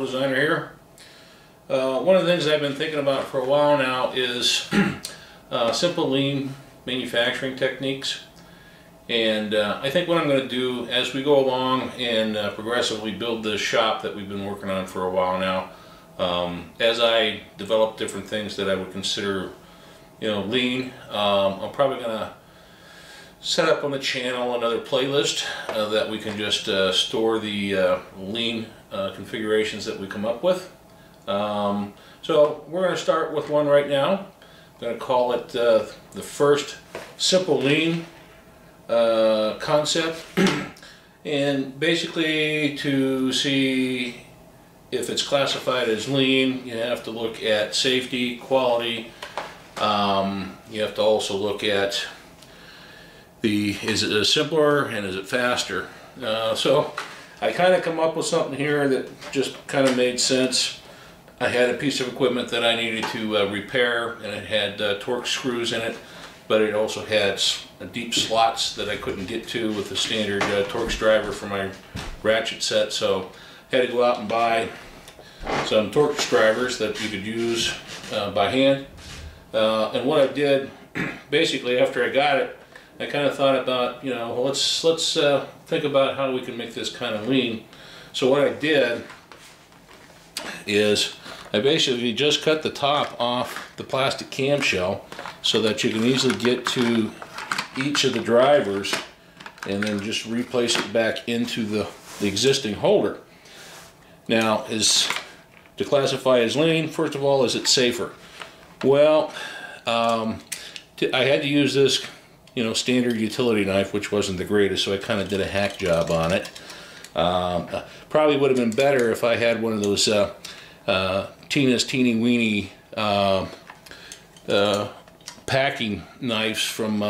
designer here. One of the things I've been thinking about for a while now is simple lean manufacturing techniques. And I think what I'm going to do as we go along and progressively build this shop that we've been working on for a while now, as I develop different things that I would consider, lean, I'm probably going to set up on the channel another playlist that we can just store the lean configurations that we come up with. So we're going to start with one right now. I'm going to call it the first simple lean concept. And basically, to see if it's classified as lean, you have to look at safety, quality. You have to also look at is it simpler and is it faster? So I kind of come up with something here that just kind of made sense. I had a piece of equipment that I needed to repair, and it had torque screws in it, but it also had deep slots that I couldn't get to with the standard Torx driver for my ratchet set, so I had to go out and buy some Torx drivers that you could use by hand. And what I did, basically after I got it, I kind of thought about, let's think about how we can make this kind of lean. So what I did is I basically just cut the top off the plastic camshell so that you can easily get to each of the drivers and then just replace it back into the existing holder. Now, to classify as lean, first of all, is it safer? Well, I had to use this standard utility knife, which wasn't the greatest, so I kind of did a hack job on it. Probably would have been better if I had one of those Tina's Teeny Weeny packing knives from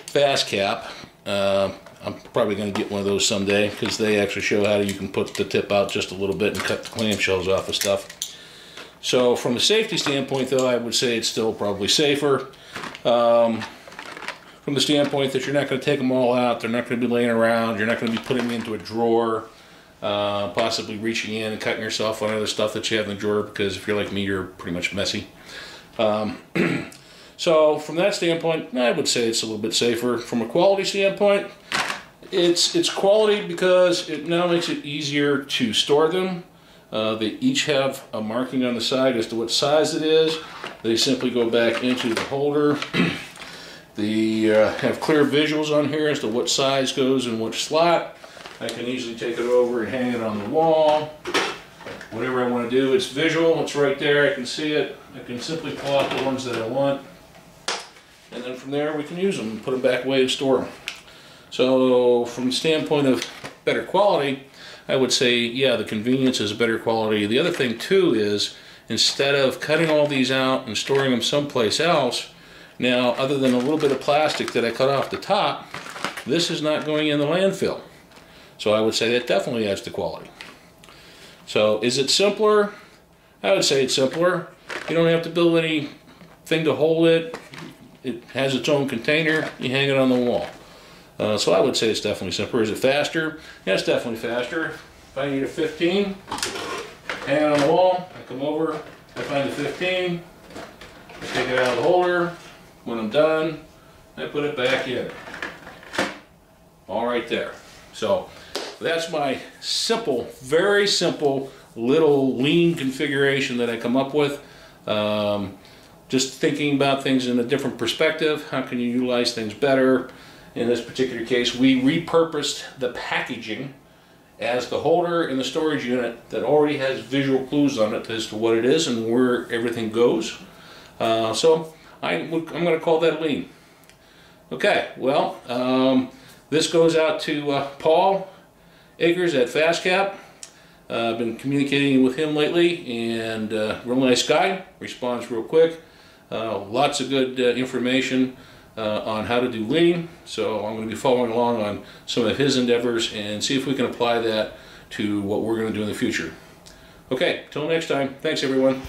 FastCap. I'm probably going to get one of those someday, because they actually show how you can put the tip out just a little bit and cut the clamshells off of stuff. So from a safety standpoint, though, I would say it's still probably safer. From the standpoint that you're not going to take them all out, they're not going to be laying around, you're not going to be putting them into a drawer, possibly reaching in and cutting yourself on other stuff that you have in the drawer, because if you're like me, you're pretty much messy. So from that standpoint, I would say it's a little bit safer. From a quality standpoint, it's quality because it now makes it easier to store them. They each have a marking on the side as to what size it is. They simply go back into the holder. They have clear visuals on here as to what size goes in which slot. I can easily take it over and hang it on the wall. Whatever I want to do, it's visual, it's right there, I can see it. I can simply pull out the ones that I want. And then from there we can use them and put them back away and store them. So from the standpoint of better quality, I would say, yeah, the convenience is better quality. The other thing too is, instead of cutting all these out and storing them someplace else, now other than a little bit of plastic that I cut off the top, this is not going in the landfill. So I would say that definitely adds to quality. So is it simpler? I would say it's simpler. You don't have to build anything to hold it. It has its own container. You hang it on the wall. So I would say it's definitely simpler. Is it faster? Yeah, it's definitely faster. If I need a 15, hang it on the wall, I come over, I find the 15, I take it out of the holder. When I'm done, I put it back in. All right there. So that's my simple, very simple little lean configuration that I come up with. Just thinking about things in a different perspective. How can you utilize things better? In this particular case, we repurposed the packaging as the holder in the storage unit that already has visual clues on it as to what it is and where everything goes. So I'm going to call that lean. Okay, well, this goes out to Paul Akers at FastCap. I've been communicating with him lately, and real nice guy, responds real quick. Lots of good information on how to do lean, so I'm going to be following along on some of his endeavors and see if we can apply that to what we're going to do in the future. Okay, till next time, thanks everyone.